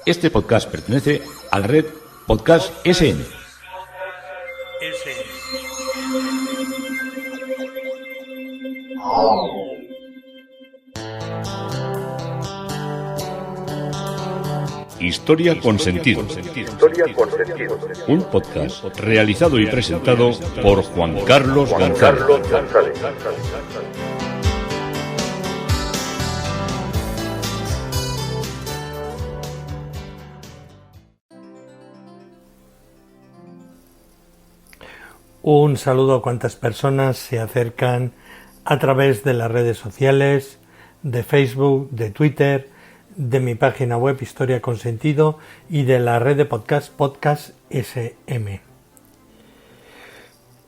Este podcast pertenece a la red Podcast SN. Historia con sentido. Un podcast realizado y presentado por Juan Carlos González. Un saludo a cuantas personas se acercan a través de las redes sociales, de Facebook, de Twitter, de mi página web Historia con Sentido y de la red de Podcast SM.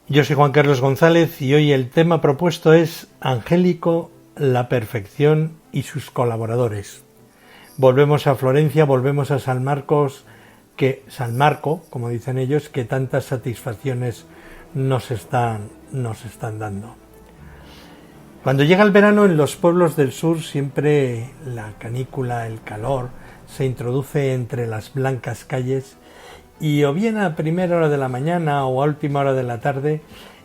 Yo soy Juan Carlos González y hoy el tema propuesto es Angélico, la perfección y sus colaboradores. Volvemos a Florencia, volvemos a San Marco, como dicen ellos, que tantas satisfacciones nos están dando. Cuando llega el verano en los pueblos del sur siempre la canícula, el calor, se introduce entre las blancas calles y o bien a primera hora de la mañana o a última hora de la tarde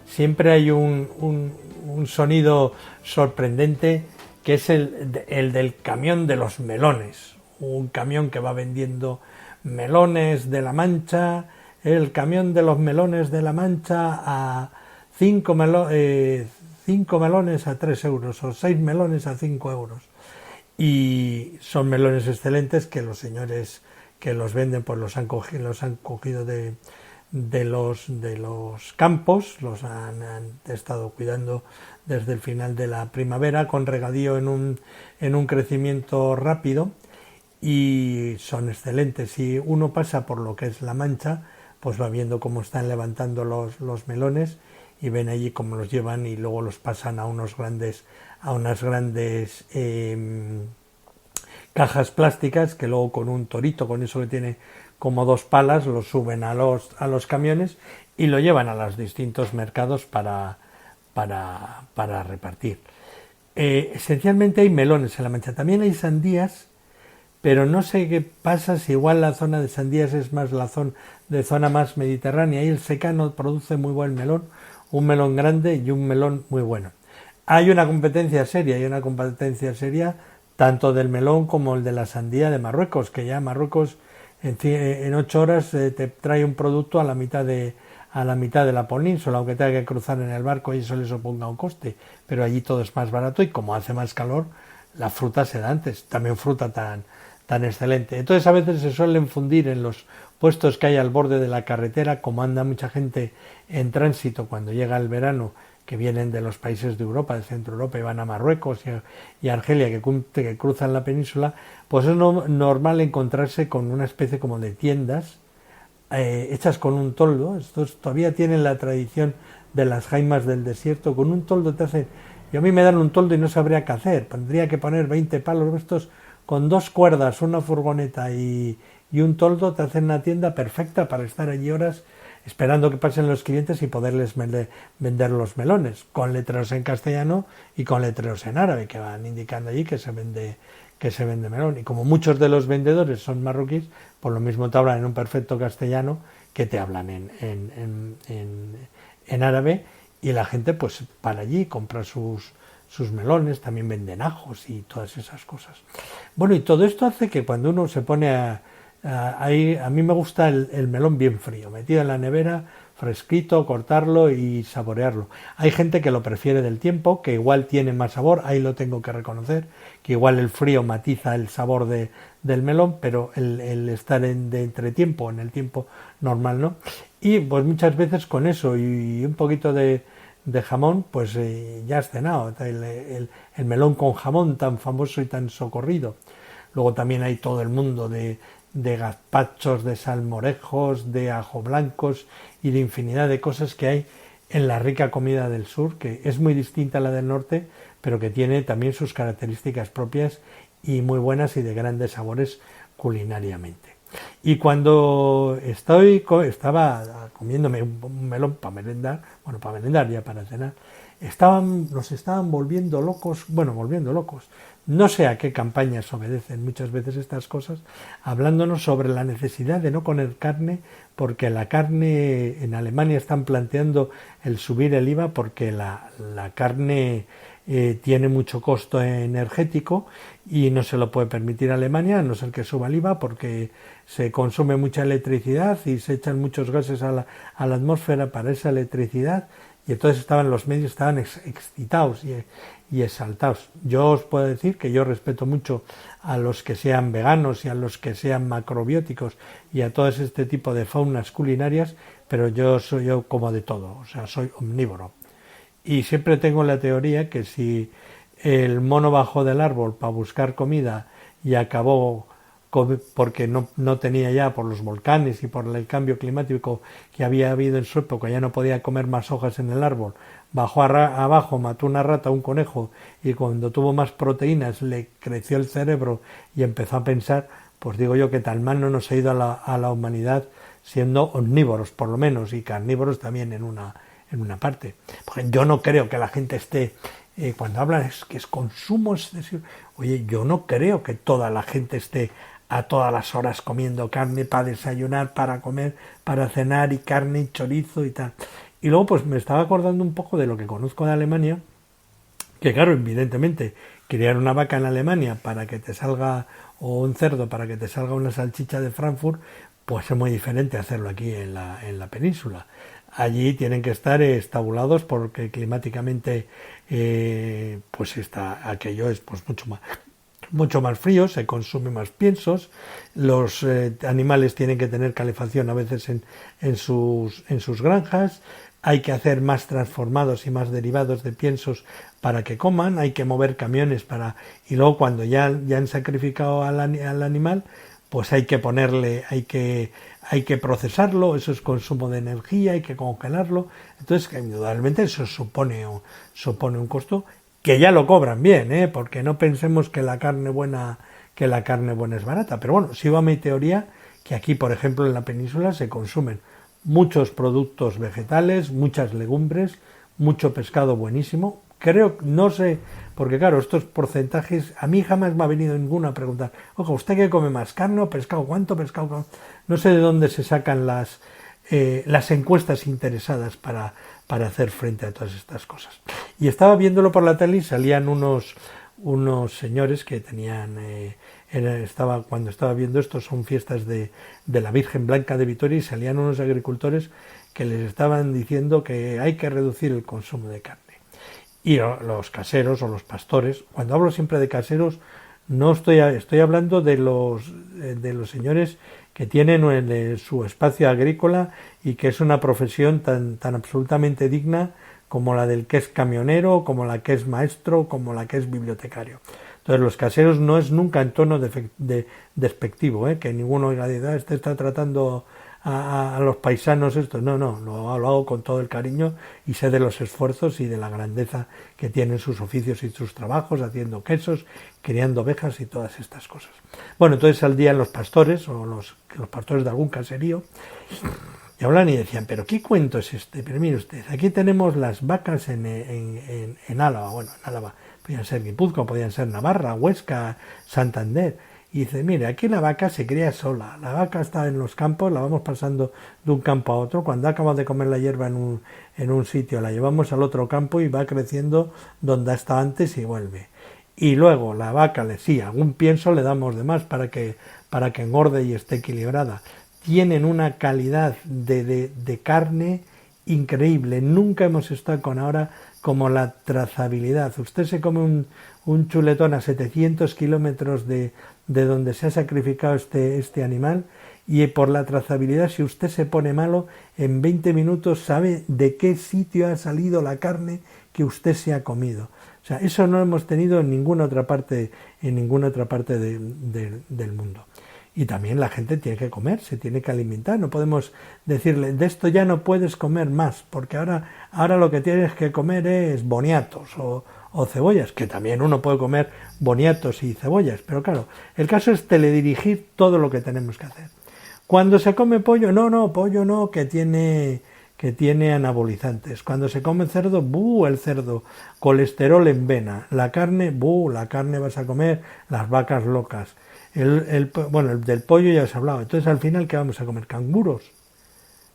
siempre hay un sonido sorprendente que es el del camión de los melones, un camión que va vendiendo melones de la Mancha, el camión de los melones de la Mancha a 5 melones a 3 euros o 6 melones a 5 euros. Y son melones excelentes que los señores que los venden pues los han cogido de los campos, los han estado cuidando desde el final de la primavera con regadío en un crecimiento rápido y son excelentes. Si uno pasa por lo que es la Mancha, pues va viendo cómo están levantando los melones y ven allí cómo los llevan y luego los pasan a unas grandes cajas plásticas que luego con un torito, con eso que tiene como 2 palas, los suben a los camiones y lo llevan a los distintos mercados para repartir. Esencialmente hay melones en la Mancha, también hay sandías, pero no sé qué pasa, si igual la zona de sandías es más la zona más mediterránea y el secano produce muy buen melón, un melón grande y un melón muy bueno. Hay una competencia seria tanto del melón como el de la sandía de Marruecos, que ya Marruecos en 8 horas te trae un producto a la mitad de la península, aunque tenga que cruzar en el barco y eso le suponga un coste, pero allí todo es más barato y como hace más calor, la fruta se da antes, también fruta tan excelente. Entonces a veces se suelen fundir en los puestos que hay al borde de la carretera, como anda mucha gente en tránsito cuando llega el verano, que vienen de los países de Europa, de Centro Europa, y van a Marruecos y Argelia, que cruzan la península, pues es normal encontrarse con una especie como de tiendas hechas con un toldo. Estos todavía tienen la tradición de las jaimas del desierto, con un toldo te hacen. Y a mí me dan un toldo y no sabría qué hacer, tendría que poner 20 palos estos con 2 cuerdas, una furgoneta y un toldo, te hacen una tienda perfecta para estar allí horas esperando que pasen los clientes y poderles vender los melones, con letreros en castellano y con letreros en árabe, que van indicando allí que se vende melón. Y como muchos de los vendedores son marroquíes, por lo mismo te hablan en un perfecto castellano que te hablan en árabe, y la gente pues para allí compra sus melones, también venden ajos y todas esas cosas. Bueno, y todo esto hace que cuando uno se pone a mí me gusta el melón bien frío, metido en la nevera, fresquito, cortarlo y saborearlo. Hay gente que lo prefiere del tiempo, que igual tiene más sabor, ahí lo tengo que reconocer, que igual el frío matiza el sabor del melón, pero el estar de entretiempo, en el tiempo normal, ¿no? Y pues muchas veces con eso y un poquito de jamón, pues ya has cenado, el melón con jamón tan famoso y tan socorrido. Luego también hay todo el mundo de gazpachos, de salmorejos, de ajo blancos y de infinidad de cosas que hay en la rica comida del sur, que es muy distinta a la del norte, pero que tiene también sus características propias y muy buenas y de grandes sabores culinariamente. Y cuando estaba comiéndome un melón para merendar, ya para cenar, nos estaban volviendo locos, no sé a qué campañas obedecen muchas veces estas cosas, hablándonos sobre la necesidad de no comer carne, porque la carne, en Alemania están planteando el subir el IVA porque la carne tiene mucho costo energético y no se lo puede permitir Alemania, a no ser que suba el IVA, porque se consume mucha electricidad y se echan muchos gases a la atmósfera para esa electricidad, y entonces los medios estaban excitados y exaltados. Yo os puedo decir que yo respeto mucho a los que sean veganos y a los que sean macrobióticos y a todo este tipo de faunas culinarias, pero yo como de todo, o sea, soy omnívoro. Y siempre tengo la teoría que si el mono bajó del árbol para buscar comida y acabó porque no tenía ya, por los volcanes y por el cambio climático que había habido en su época, ya no podía comer más hojas en el árbol, bajó abajo, mató una rata, un conejo, y cuando tuvo más proteínas le creció el cerebro y empezó a pensar, pues digo yo que tan mal no nos ha ido a la humanidad siendo omnívoros por lo menos, y carnívoros también en una parte. Porque yo no creo que la gente esté, cuando hablan es que es consumo excesivo, oye, yo no creo que toda la gente esté a todas las horas comiendo carne para desayunar, para comer, para cenar, y carne y chorizo y tal. Y luego pues me estaba acordando un poco de lo que conozco de Alemania, que claro, evidentemente, criar una vaca en Alemania para que te salga, o un cerdo para que te salga una salchicha de Frankfurt, pues es muy diferente hacerlo aquí en la península. Allí tienen que estar estabulados porque climáticamente pues aquello es pues mucho más frío, se consume más piensos, los animales tienen que tener calefacción a veces en sus granjas, hay que hacer más transformados y más derivados de piensos para que coman, hay que mover camiones y luego cuando ya han sacrificado al animal, pues hay que ponerle, hay que procesarlo, eso es consumo de energía, hay que congelarlo, entonces indudablemente eso supone un costo que ya lo cobran bien, porque no pensemos que la carne buena es barata, pero bueno, sigo a mi teoría que aquí, por ejemplo, en la península se consumen muchos productos vegetales, muchas legumbres, mucho pescado buenísimo. Creo, no sé, porque claro, estos porcentajes, a mí jamás me ha venido ninguna a preguntar, ojo, ¿usted qué come más, carne o pescado? ¿Cuánto pescado? No sé de dónde se sacan las encuestas interesadas para hacer frente a todas estas cosas. Y estaba viéndolo por la tele y salían unos señores que tenían, cuando estaba viendo esto, son fiestas de la Virgen Blanca de Vitoria, y salían unos agricultores que les estaban diciendo que hay que reducir el consumo de carne. Y los caseros o los pastores, cuando hablo siempre de caseros, no estoy hablando de los señores que tienen su espacio agrícola y que es una profesión tan absolutamente digna como la del que es camionero, como la que es maestro, como la que es bibliotecario. Entonces los caseros no es nunca en tono despectivo, que ninguno diga, este está tratando a los paisanos esto. No, lo hago con todo el cariño y sé de los esfuerzos y de la grandeza que tienen sus oficios y sus trabajos, haciendo quesos, criando ovejas y todas estas cosas. Bueno, entonces salían los pastores o los pastores de algún caserío y hablan y decían, pero ¿qué cuento es este? Pero mire usted, aquí tenemos las vacas en Álava, bueno, en Álava podían ser Guipúzcoa, podían ser Navarra, Huesca, Santander. Y dice, mire, aquí la vaca se cría sola, la vaca está en los campos, la vamos pasando de un campo a otro, cuando acaba de comer la hierba en un sitio, la llevamos al otro campo y va creciendo donde está antes y vuelve. Y luego la vaca, algún pienso le damos de más para que engorde y esté equilibrada. Tienen una calidad de carne increíble, nunca hemos estado con ahora como la trazabilidad. Usted se come un chuletón a 700 kilómetros de donde se ha sacrificado este animal, y por la trazabilidad, si usted se pone malo, en 20 minutos sabe de qué sitio ha salido la carne que usted se ha comido. O sea, eso no lo hemos tenido en ninguna otra parte del mundo. Y también la gente tiene que comer, se tiene que alimentar. No podemos decirle, de esto ya no puedes comer más, porque ahora lo que tienes que comer es boniatos o cebollas, que también uno puede comer boniatos y cebollas. Pero claro, el caso es teledirigir todo lo que tenemos que hacer. Cuando se come pollo, pollo no, que tiene que tiene anabolizantes. Cuando se come cerdo, ¡buh! El cerdo, colesterol en vena. La carne, ¡buh! La carne vas a comer, las vacas locas. El del pollo ya os he hablado. Entonces, al final, ¿qué vamos a comer? Canguros.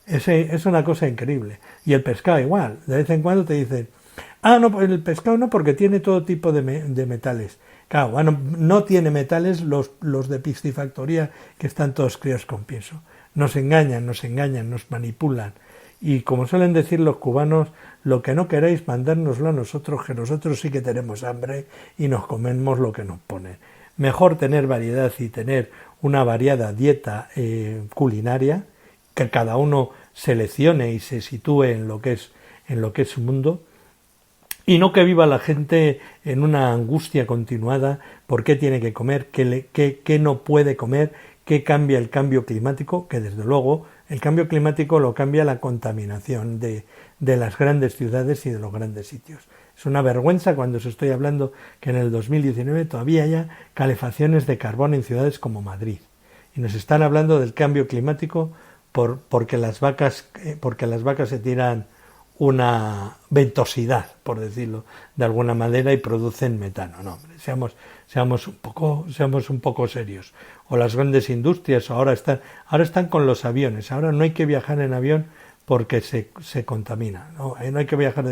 Es una cosa increíble. Y el pescado igual. De vez en cuando te dicen, no, el pescado no, porque tiene todo tipo de metales. Claro, bueno, no tiene metales los de piscifactoría, que están todos criados con pienso. Nos engañan, nos manipulan. Y como suelen decir los cubanos, lo que no queréis, mandárnoslo a nosotros, que nosotros sí que tenemos hambre y nos comemos lo que nos ponen. Mejor tener variedad y tener una variada dieta culinaria, que cada uno seleccione y se sitúe en lo que es su mundo, y no que viva la gente en una angustia continuada por qué tiene que comer, qué no puede comer, qué cambia el cambio climático, que desde luego el cambio climático lo cambia la contaminación de las grandes ciudades y de los grandes sitios. Es una vergüenza cuando os estoy hablando que en el 2019 todavía haya calefacciones de carbón en ciudades como Madrid. Y nos están hablando del cambio climático porque las vacas se tiran una ventosidad, por decirlo de alguna manera, y producen metano. No, hombre, seamos un poco serios. O las grandes industrias ahora están con los aviones. Ahora no hay que viajar en avión porque se contamina. No hay que viajar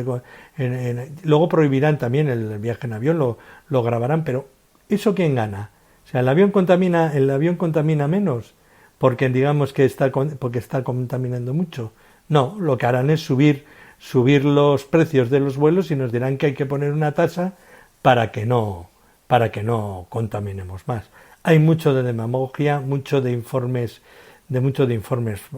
luego prohibirán también el viaje en avión, lo grabarán, pero ¿eso quién gana? O sea, el avión contamina menos porque digamos que porque está contaminando mucho. No, lo que harán es subir los precios de los vuelos y nos dirán que hay que poner una tasa para que no contaminemos más. Hay mucho de demagogia, mucho de informes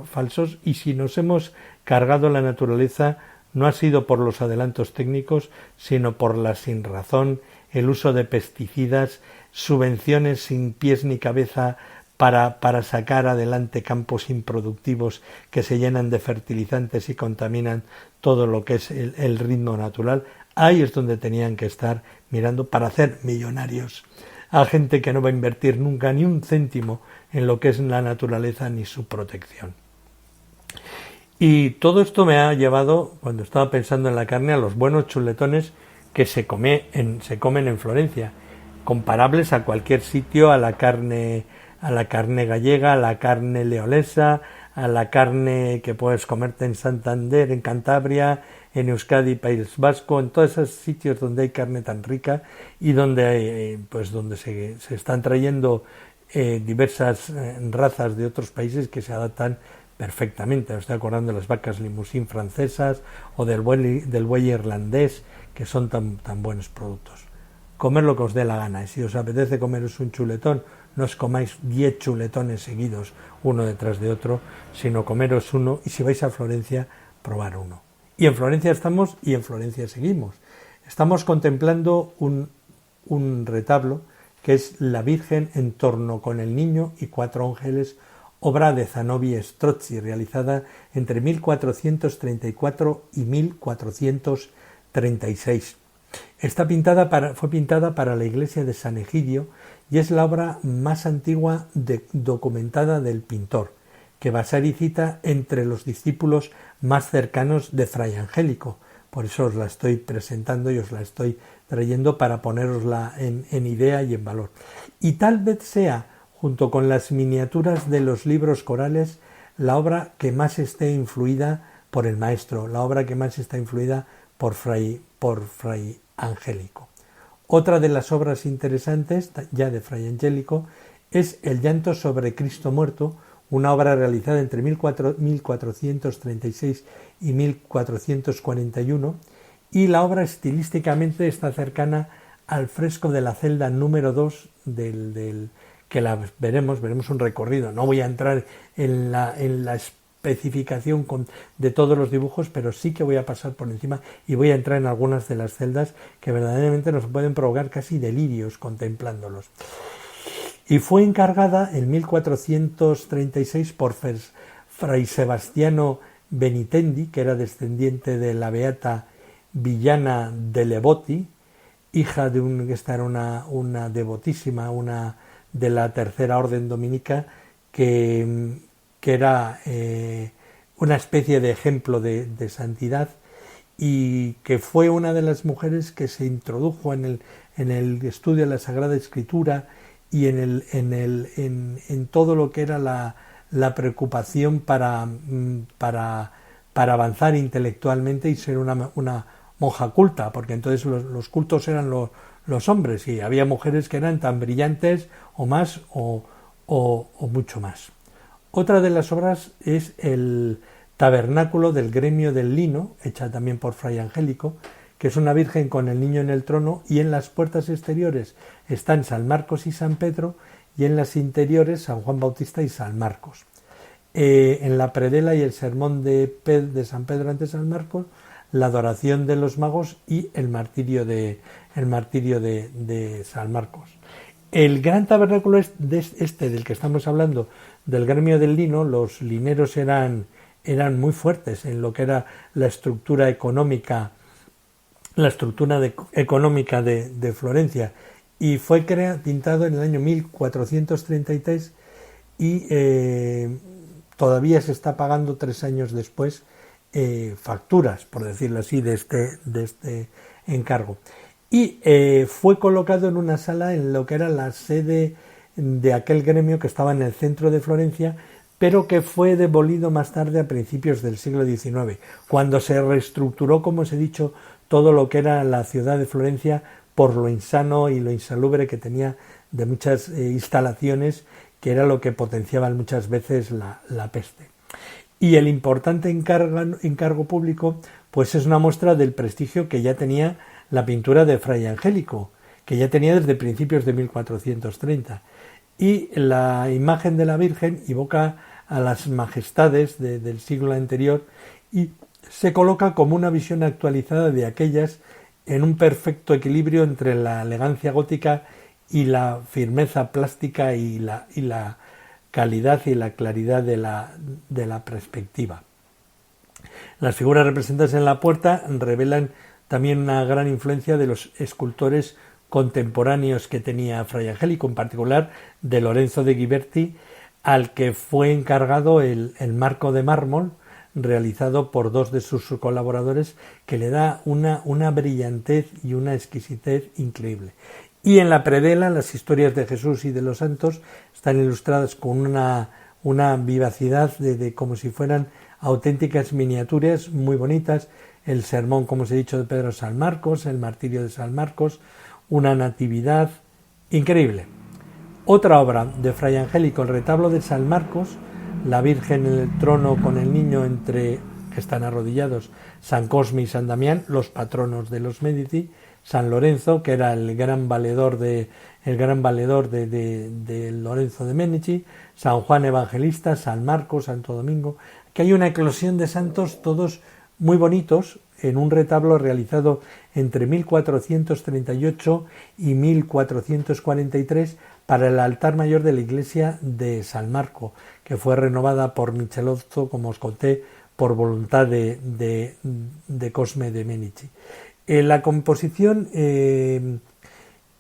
falsos, y si nos hemos cargado la naturaleza no ha sido por los adelantos técnicos, sino por la sinrazón, el uso de pesticidas, subvenciones sin pies ni cabeza para sacar adelante campos improductivos que se llenan de fertilizantes y contaminan todo lo que es el ritmo natural. Ahí es donde tenían que estar mirando para hacer millonarios a gente que no va a invertir nunca ni un céntimo en lo que es la naturaleza ni su protección. Y todo esto me ha llevado, cuando estaba pensando en la carne, a los buenos chuletones que se comen en Florencia, comparables a cualquier sitio, a la carne gallega, a la carne leonesa, a la carne que puedes comerte en Santander, en Cantabria, en Euskadi, País Vasco, en todos esos sitios donde hay carne tan rica y donde se están trayendo diversas razas de otros países que se adaptan perfectamente. Me estoy acordando de las vacas limousin francesas o del buey irlandés, que son tan buenos productos. Comer lo que os dé la gana, y si os apetece comeros un chuletón, no os comáis 10 chuletones seguidos uno detrás de otro, sino comeros uno, y si vais a Florencia, probar uno. Y en Florencia estamos y en Florencia seguimos. Estamos contemplando un retablo que es la Virgen en torno con el Niño y 4 ángeles, obra de Zanobi Strozzi, realizada entre 1434 y 1436. Fue pintada para la iglesia de San Egidio y es la obra más antigua documentada del pintor, que va a ser y cita entre los discípulos más cercanos de Fray Angélico. Por eso os la estoy presentando y os la estoy trayendo para ponerosla en idea y en valor. Y tal vez sea, junto con las miniaturas de los libros corales, la obra que más esté influida por el maestro, la obra que más está influida por Fray Angélico. Otra de las obras interesantes, ya de Fray Angélico, es El llanto sobre Cristo muerto, una obra realizada entre 1436 y 1441, y la obra estilísticamente está cercana al fresco de la celda número 2 que la veremos un recorrido. No voy a entrar en la especificación de todos los dibujos, pero sí que voy a pasar por encima y voy a entrar en algunas de las celdas que verdaderamente nos pueden provocar casi delirios contemplándolos. Y fue encargada en 1436 por Fray Sebastiano Benitendi, que era descendiente de la beata Villana de Leboti, hija de esta era una devotísima, una de la tercera orden dominica, que era una especie de ejemplo de santidad, y que fue una de las mujeres que se introdujo en el estudio de la Sagrada Escritura y en todo lo que era la preocupación para avanzar intelectualmente y ser una monja culta, porque entonces los cultos eran los hombres, y había mujeres que eran tan brillantes o más o mucho más. Otra de las obras es el tabernáculo del gremio del lino, hecha también por Fray Angélico, que es una virgen con el niño en el trono, y en las puertas exteriores están San Marcos y San Pedro, y en las interiores San Juan Bautista y San Marcos. En la predela y el sermón de San Pedro ante San Marcos, la adoración de los magos y el martirio de San Marcos. El gran tabernáculo del que estamos hablando, del gremio del lino, los lineros eran muy fuertes en lo que era la estructura económica de Florencia, y fue pintado en el año 1433 y todavía se está pagando 3 años después facturas, por decirlo así, de este encargo. Y fue colocado en una sala en lo que era la sede de aquel gremio que estaba en el centro de Florencia, pero que fue demolido más tarde a principios del siglo XIX, cuando se reestructuró, como os he dicho, todo lo que era la ciudad de Florencia por lo insano y lo insalubre que tenía de muchas instalaciones, que era lo que potenciaban muchas veces la peste. Y el importante encargo público, pues es una muestra del prestigio que ya tenía la pintura de Fray Angélico, que ya tenía desde principios de 1430. Y la imagen de la Virgen evoca a las majestades del siglo anterior y se coloca como una visión actualizada de aquellas, en un perfecto equilibrio entre la elegancia gótica y la firmeza plástica y la calidad y la claridad de la perspectiva. Las figuras representadas en la puerta revelan también una gran influencia de los escultores contemporáneos que tenía Fray Angélico, en particular de Lorenzo de Ghiberti, al que fue encargado el marco de mármol realizado por 2 de sus colaboradores, que le da una brillantez y una exquisitez increíble. Y en la predela las historias de Jesús y de los santos están ilustradas con una vivacidad de como si fueran auténticas miniaturas muy bonitas. El sermón, como os he dicho, de Pedro San Marcos, el martirio de San Marcos, una natividad increíble. Otra obra de Fray Angélico, el retablo de San Marcos, la Virgen en el trono con el niño que están arrodillados, San Cosme y San Damián, los patronos de los Médici, San Lorenzo, que era el gran valedor de Lorenzo de Médici, San Juan Evangelista, San Marcos, Santo Domingo, que hay una eclosión de santos todos muy bonitos en un retablo realizado entre 1438 y 1443 para el altar mayor de la iglesia de San Marco, que fue renovada por Michelozzo, como os conté, por voluntad de Cosme de Médici. La composición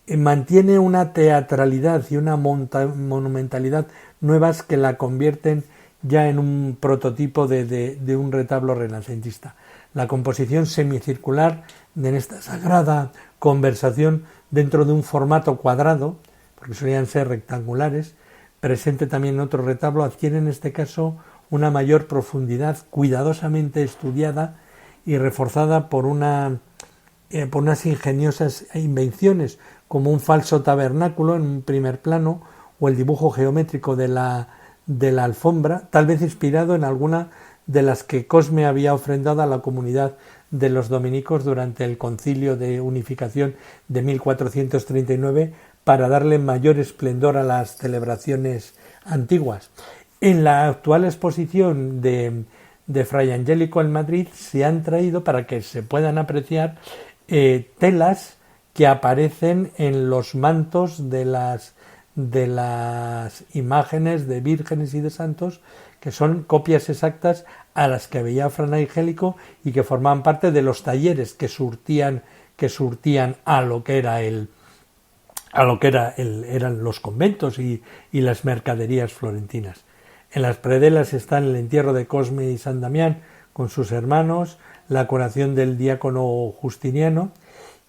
mantiene una teatralidad y una monumentalidad nuevas que la convierten ya en un prototipo de un retablo renacentista. La composición semicircular en esta sagrada conversación dentro de un formato cuadrado, porque solían ser rectangulares, presente también en otro retablo, adquiere en este caso una mayor profundidad, cuidadosamente estudiada y reforzada por unas ingeniosas invenciones, como un falso tabernáculo en un primer plano o el dibujo geométrico de la alfombra, tal vez inspirado en alguna de las que Cosme había ofrendado a la comunidad de los dominicos durante el concilio de unificación de 1439 para darle mayor esplendor a las celebraciones antiguas. En la actual exposición de Fray Angélico en Madrid se han traído, para que se puedan apreciar, telas que aparecen en los mantos de las imágenes de vírgenes y de santos, que son copias exactas a las que veía Fray Angélico y que formaban parte de los talleres que surtían a lo que eran los conventos y las mercaderías florentinas. En las predelas están el entierro de Cosme y San Damián con sus hermanos, la coronación del diácono Justiniano,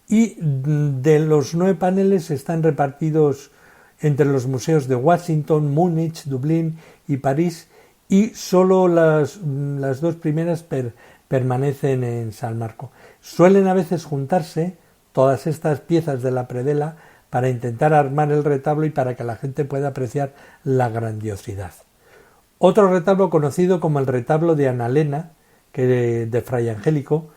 y de los 9 paneles están repartidos entre los museos de Washington, Múnich, Dublín y París, y solo las 2 primeras permanecen en San Marco. Suelen a veces juntarse todas estas piezas de la predela para intentar armar el retablo y para que la gente pueda apreciar la grandiosidad. Otro retablo conocido como el retablo de Annalena, que de Fray Angélico,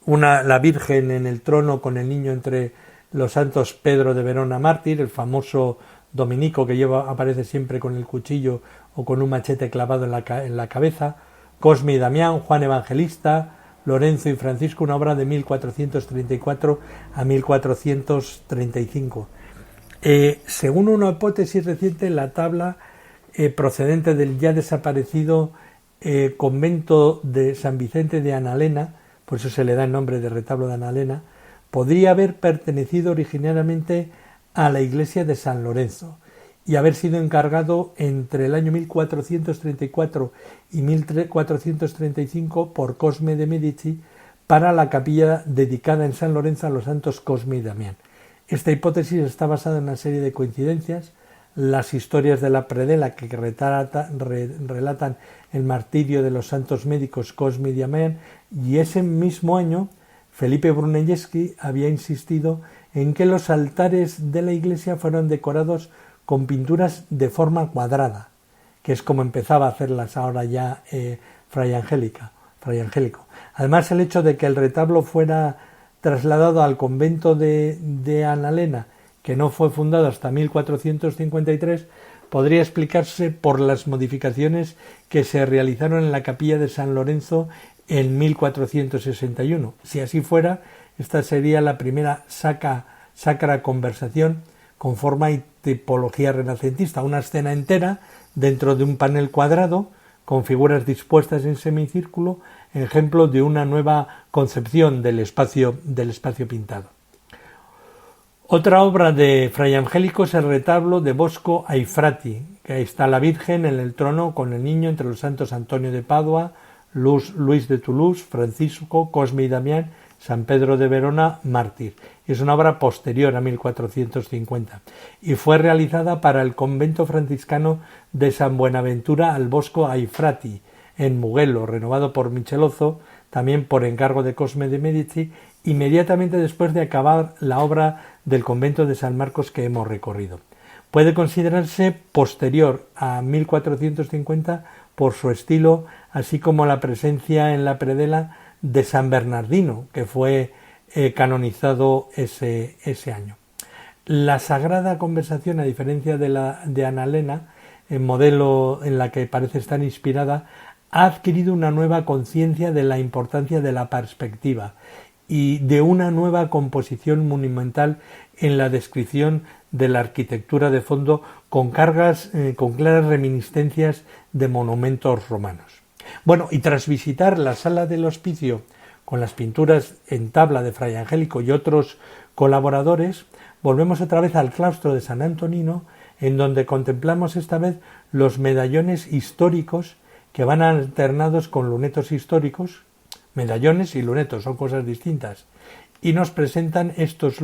la Virgen en el trono con el niño entre los santos Pedro de Verona mártir, el famoso dominico que aparece siempre con el cuchillo o con un machete clavado en la cabeza, Cosme y Damián, Juan Evangelista, Lorenzo y Francisco, una obra de 1434 a 1435. Según una hipótesis reciente, la tabla procedente del ya desaparecido convento de San Vicente de Annalena, por eso se le da el nombre de retablo de Annalena, podría haber pertenecido originariamente a la iglesia de San Lorenzo y haber sido encargado entre el año 1434 y 1435 por Cosme de Medici para la capilla dedicada en San Lorenzo a los santos Cosme y Damián. Esta hipótesis está basada en una serie de coincidencias, las historias de la predela que relatan el martirio de los santos médicos Cosme y Damián, y ese mismo año Felipe Brunelleschi había insistido en que los altares de la iglesia fueron decorados con pinturas de forma cuadrada, que es como empezaba a hacerlas ahora ya Fray Angélico. Además, el hecho de que el retablo fuera trasladado al convento de Annalena, que no fue fundado hasta 1453, podría explicarse por las modificaciones que se realizaron en la capilla de San Lorenzo en 1461. Si así fuera, esta sería la primera sacra conversación con forma y tipología renacentista, una escena entera dentro de un panel cuadrado con figuras dispuestas en semicírculo, ejemplo de una nueva concepción del espacio pintado. Otra obra de Fray Angélico es el retablo de Bosco ai Frati, que está la Virgen en el trono con el niño entre los santos Antonio de Padua, Luis de Toulouse, Francisco, Cosme y Damián, San Pedro de Verona, mártir. Es una obra posterior a 1450 y fue realizada para el convento franciscano de San Buenaventura al Bosco ai Frati, en Mugello, renovado por Michelozzo, también por encargo de Cosme de Medici, inmediatamente después de acabar la obra del convento de San Marcos que hemos recorrido. Puede considerarse posterior a 1450 por su estilo, así como la presencia en la predela de San Bernardino, que fue canonizado ese año. La Sagrada Conversación, a diferencia de Annalena, el modelo en la que parece estar inspirada, ha adquirido una nueva conciencia de la importancia de la perspectiva y de una nueva composición monumental en la descripción de la arquitectura de fondo con claras reminiscencias de monumentos romanos. Bueno, y tras visitar la sala del hospicio con las pinturas en tabla de Fray Angélico y otros colaboradores, volvemos otra vez al claustro de San Antonino, en donde contemplamos esta vez los medallones históricos que van alternados con lunetos históricos. Medallones y lunetos son cosas distintas, y nos presentan estos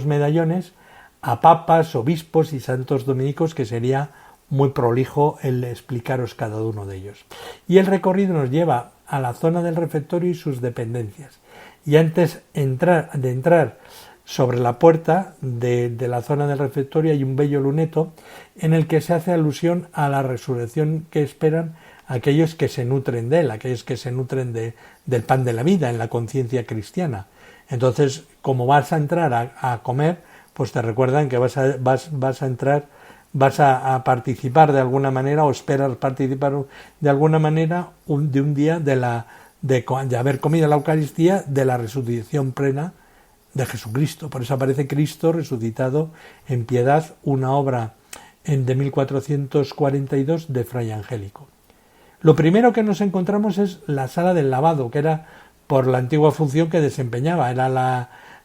medallones a papas, obispos y santos dominicos, que sería muy prolijo el explicaros cada uno de ellos. Y el recorrido nos lleva a la zona del refectorio y sus dependencias. Y antes de entrar sobre la puerta de la zona del refectorio hay un bello luneto en el que se hace alusión a la resurrección que esperan aquellos que se nutren de él, aquellos que se nutren del pan de la vida en la conciencia cristiana. Entonces, como vas a entrar a comer, pues te recuerdan que vas a entrar, vas a participar de alguna manera, o esperas participar de alguna manera de un día de haber comido la Eucaristía, de la resurrección plena de Jesucristo. Por eso aparece Cristo resucitado en Piedad, una obra de 1442 de Fray Angélico. Lo primero que nos encontramos es la sala del lavado, que era por la antigua función que desempeñaba, era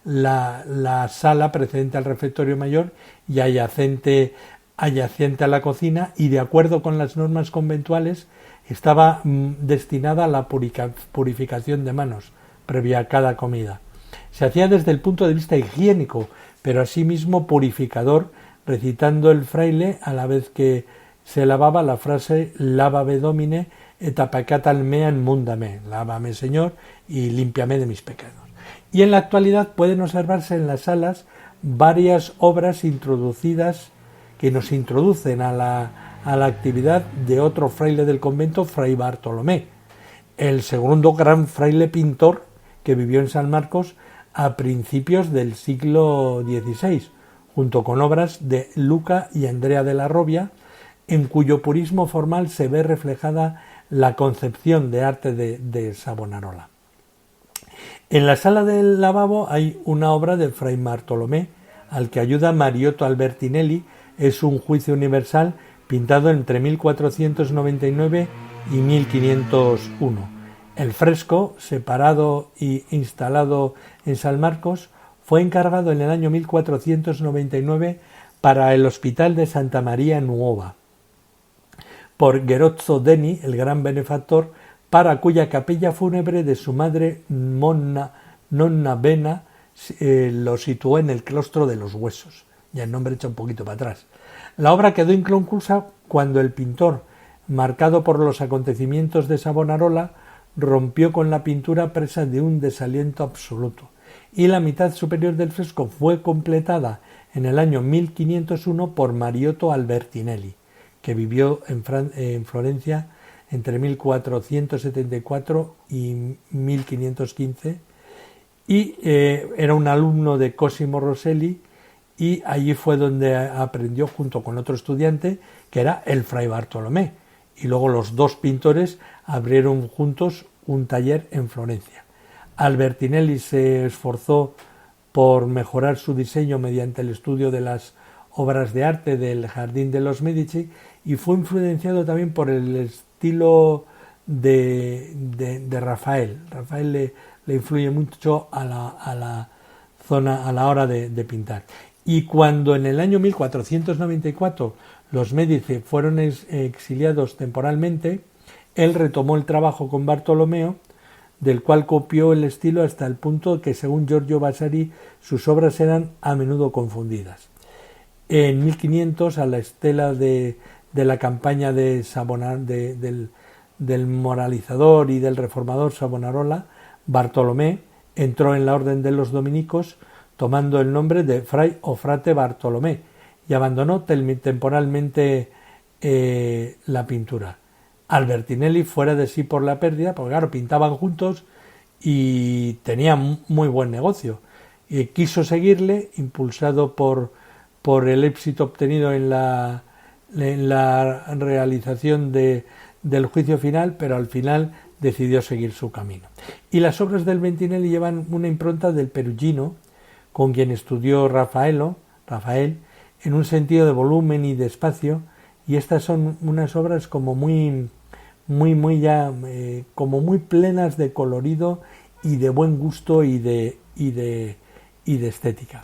la sala precedente al refectorio mayor y adyacente adyacente a la cocina y, de acuerdo con las normas conventuales, estaba destinada a la purificación de manos previa a cada comida. Se hacía desde el punto de vista higiénico, pero asimismo purificador, recitando el fraile a la vez que se lavaba la frase «Lávame Domine et appacatal meam munda me», «Lávame, Señor, y límpiame de mis pecados». Y en la actualidad pueden observarse en las salas varias obras introducidas que nos introducen a la actividad de otro fraile del convento, Fray Bartolomé, el segundo gran fraile pintor que vivió en San Marcos a principios del siglo XVI, junto con obras de Luca y Andrea de la Robbia, en cuyo purismo formal se ve reflejada la concepción de arte de Savonarola. En la sala del lavabo hay una obra de Fray Bartolomé, al que ayuda Mariotto Albertinelli. Es un juicio universal pintado entre 1499 y 1501. El fresco, separado e instalado en San Marcos, fue encargado en el año 1499 para el Hospital de Santa María Nuova por Gerozzo Deni, el gran benefactor, para cuya capilla fúnebre de su madre Nonna Bena lo situó en el claustro de los Huesos. Ya el nombre echa un poquito para atrás. La obra quedó inconclusa cuando el pintor, marcado por los acontecimientos de Savonarola, rompió con la pintura presa de un desaliento absoluto, y la mitad superior del fresco fue completada en el año 1501 por Mariotto Albertinelli, que vivió en Florencia entre 1474 y 1515, y era un alumno de Cosimo Rosselli, y allí fue donde aprendió junto con otro estudiante que era el Fray Bartolomé, y luego los dos pintores abrieron juntos un taller en Florencia. Albertinelli se esforzó por mejorar su diseño mediante el estudio de las obras de arte del Jardín de los Medici, y fue influenciado también por el estilo de Rafael. Rafael le influye mucho a la hora de pintar. Y cuando en el año 1494 los Médici fueron exiliados temporalmente, él retomó el trabajo con Bartolomeo, del cual copió el estilo hasta el punto que, según Giorgio Vasari, sus obras eran a menudo confundidas. En 1500, a la estela de la campaña del moralizador y del reformador Savonarola, Bartolomé entró en la orden de los dominicos tomando el nombre de Fray o Frate Bartolomé y abandonó temporalmente la pintura. Albertinelli, fuera de sí por la pérdida, porque claro, pintaban juntos y tenían muy buen negocio, y quiso seguirle, impulsado por el éxito obtenido en la realización del juicio final, pero al final decidió seguir su camino. Y las obras del Bertinelli llevan una impronta del Perugino, con quien estudió Rafael, en un sentido de volumen y de espacio, y estas son unas obras como muy plenas de colorido y de buen gusto y de estética.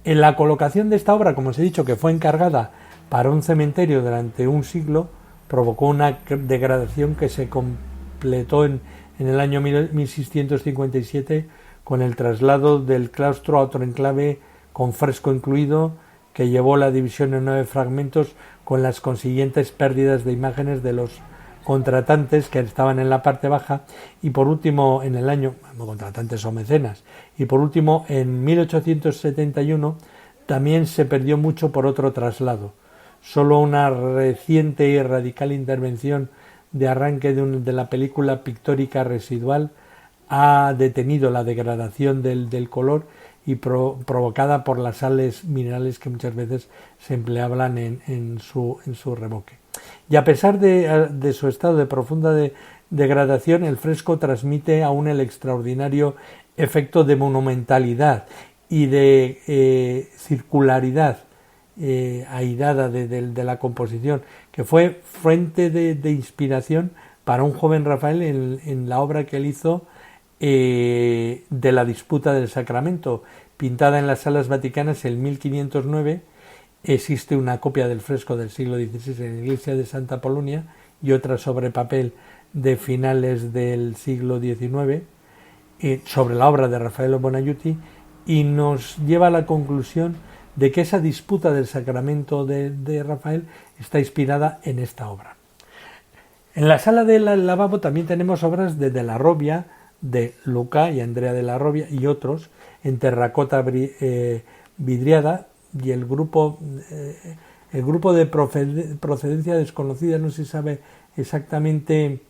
En la colocación de esta obra, como os he dicho, que fue encargada para un cementerio durante un siglo, provocó una degradación que se completó en el año 1657 con el traslado del claustro a otro enclave con fresco incluido, que llevó la división en 9 fragmentos, con las consiguientes pérdidas de imágenes de los contratantes que estaban en la parte baja, y por último contratantes o mecenas, y por último en 1871 también se perdió mucho por otro traslado. Solo una reciente y radical intervención de arranque de la película pictórica residual ha detenido la degradación del color y provocada por las sales minerales que muchas veces se empleaban en su revoque. Y a pesar de su estado de profunda degradación, el fresco transmite aún el extraordinario efecto de monumentalidad y de circularidad airada de la composición, que fue fuente de inspiración para un joven Rafael en la obra que él hizo de la disputa del sacramento, pintada en las salas vaticanas en 1509, existe una copia del fresco del siglo XVI en la iglesia de Santa Polonia y otra sobre papel de finales del siglo XIX, sobre la obra de Raffaello Bonaiuti, y nos lleva a la conclusión de que esa disputa del sacramento de Rafael está inspirada en esta obra. En la sala del lavabo también tenemos obras de la Robbia, de Luca y Andrea de la Robbia y otros, en terracota vidriada, y el grupo de procedencia desconocida, no se sabe exactamente,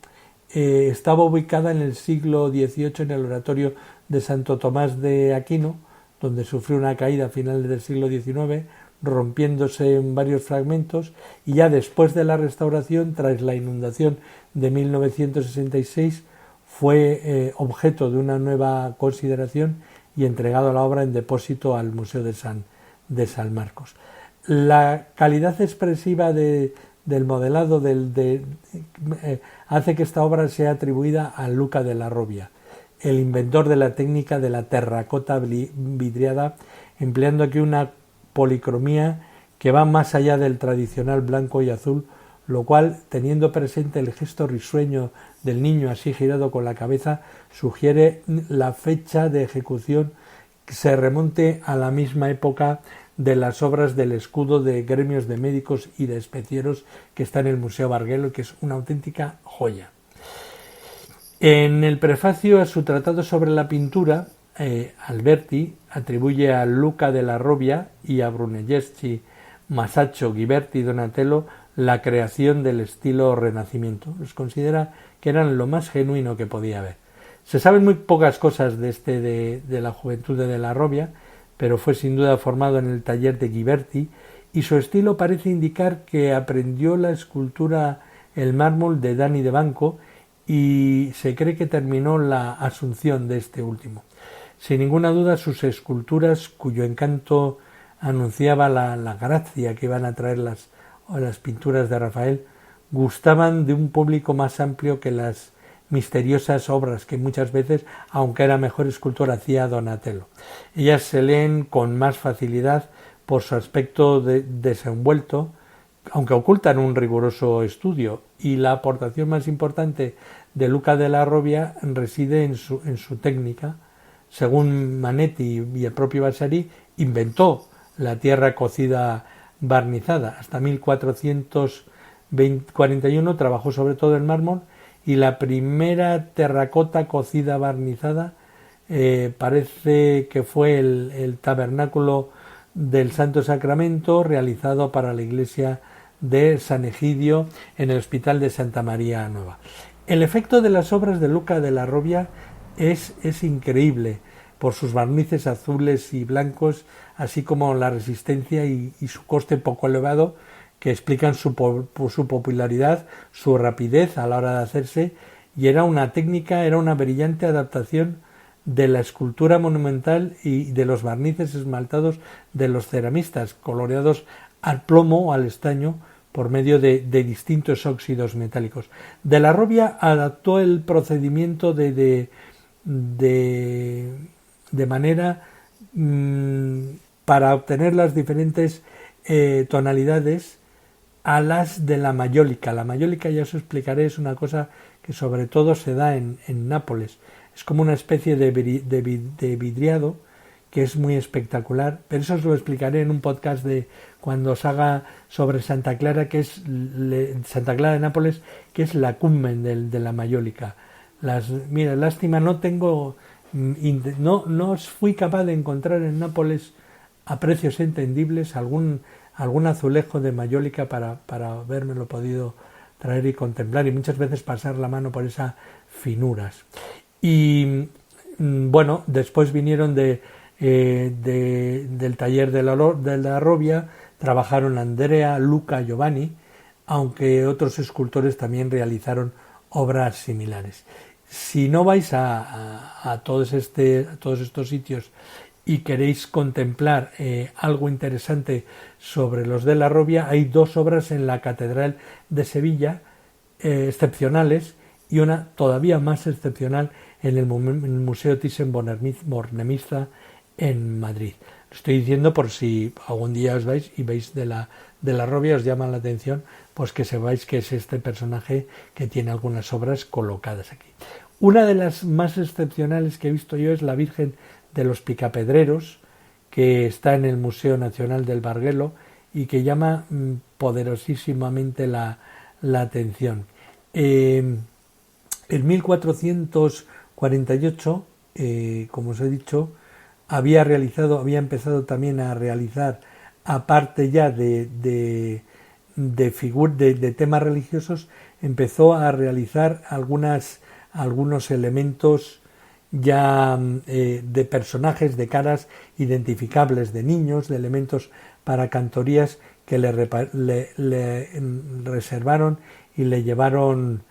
estaba ubicada en el siglo XVIII en el oratorio de Santo Tomás de Aquino, donde sufrió una caída a finales del siglo XIX, rompiéndose en varios fragmentos, y ya después de la restauración, tras la inundación de 1966, fue objeto de una nueva consideración y entregado a la obra en depósito al Museo de San Marcos. La calidad expresiva del modelado hace que esta obra sea atribuida a Luca de la Robbia, el inventor de la técnica de la terracota vidriada, empleando aquí una policromía que va más allá del tradicional blanco y azul, lo cual, teniendo presente el gesto risueño del niño así girado con la cabeza, sugiere la fecha de ejecución que se remonte a la misma época de las obras del escudo de gremios de médicos y de especieros que está en el Museo Bargello, que es una auténtica joya. En el prefacio a su tratado sobre la pintura, Alberti atribuye a Luca de la Robbia y a Brunelleschi, Masaccio, Ghiberti y Donatello la creación del estilo Renacimiento. Los considera que eran lo más genuino que podía haber. Se saben muy pocas cosas de la juventud de la Robbia, pero fue sin duda formado en el taller de Ghiberti, y su estilo parece indicar que aprendió la escultura, el mármol de Dani de Banco, y se cree que terminó la Asunción de este último. Sin ninguna duda, sus esculturas, cuyo encanto anunciaba la gracia que iban a traer las pinturas de Rafael, gustaban de un público más amplio que las misteriosas obras que muchas veces, aunque era mejor escultor, hacía Donatello. Ellas se leen con más facilidad por su aspecto desenvuelto, aunque ocultan un riguroso estudio, y la aportación más importante de Luca de la Robbia reside en su técnica. Según Manetti y el propio Vasari, inventó la tierra cocida barnizada. Hasta 1441 trabajó sobre todo el mármol, y la primera terracota cocida barnizada parece que fue el tabernáculo del Santo Sacramento, realizado para la iglesia de San Egidio en el Hospital de Santa María Nueva. El efecto de las obras de Luca de la Robbia es increíble, por sus barnices azules y blancos, así como la resistencia y su coste poco elevado, que explican su popularidad, su rapidez a la hora de hacerse, y era una brillante adaptación de la escultura monumental y de los barnices esmaltados de los ceramistas, coloreados al plomo o al estaño por medio de distintos óxidos metálicos. De la Robbia adaptó el procedimiento de manera para obtener las diferentes tonalidades a las de la mayólica. La mayólica, ya os explicaré, es una cosa que sobre todo se da en Nápoles. Es como una especie de vidriado que es muy espectacular, pero eso os lo explicaré en un podcast de cuando os haga sobre Santa Clara, Santa Clara de Nápoles, que es la cummen de la mayólica. Mira, lástima, no fui capaz de encontrar en Nápoles a precios entendibles algún azulejo de mayólica para habérmelo podido traer y contemplar, y muchas veces pasar la mano por esas finuras. Y bueno, después vinieron del taller de la Robbia, trabajaron Andrea, Luca, Giovanni, aunque otros escultores también realizaron obras similares. Si no vais a todos estos sitios y queréis contemplar algo interesante sobre los de la Robbia, hay dos obras en la Catedral de Sevilla excepcionales, y una todavía más excepcional en el Museo Thyssen-Bornemisza en Madrid. Lo estoy diciendo por si algún día os vais y veis de la Robia, os llama la atención, pues que sepáis que es este personaje que tiene algunas obras colocadas aquí. Una de las más excepcionales que he visto yo es la Virgen de los Picapedreros, que está en el Museo Nacional del Barguelo y que llama poderosísimamente la atención. En 1448, como os he dicho, había empezado también a realizar, aparte ya de temas religiosos, empezó a realizar algunos elementos ya de personajes, de caras identificables de niños, de elementos para cantorías que le reservaron y le llevaron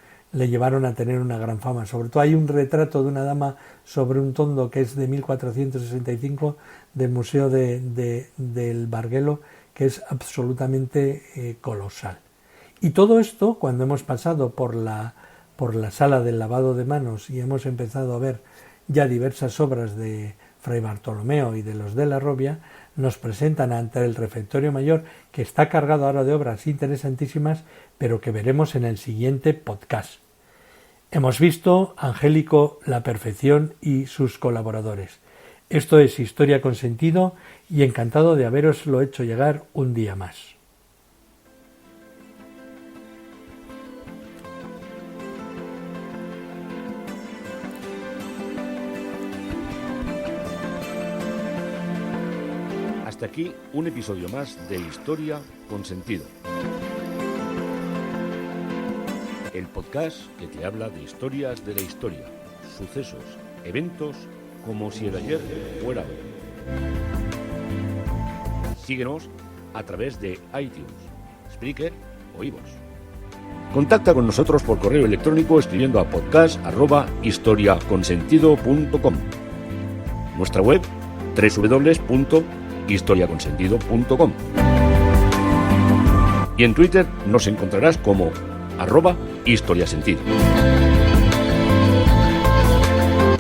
a tener una gran fama. Sobre todo hay un retrato de una dama sobre un tondo que es de 1465 del Museo del Barguelo, que es absolutamente colosal. Y todo esto, cuando hemos pasado por la sala del lavado de manos y hemos empezado a ver ya diversas obras de Fray Bartolomeo y de los de la Robia, nos presentan ante el refectorio mayor, que está cargado ahora de obras interesantísimas, pero que veremos en el siguiente podcast. Hemos visto Angélico, la Perfección y sus colaboradores. Esto es Historia con Sentido y encantado de haberoslo hecho llegar un día más. Hasta aquí un episodio más de Historia con Sentido. El podcast que te habla de historias de la historia, sucesos, eventos, como si el ayer fuera hoy. Síguenos a través de iTunes, Spreaker o iVoox. Contacta con nosotros por correo electrónico escribiendo a podcast@historiaconsentido.com. Nuestra web www.historiaconsentido.com. Y en Twitter nos encontrarás como @historiasentido.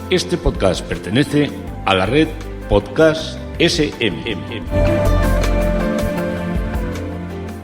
Este podcast pertenece a la red Podcast SMM.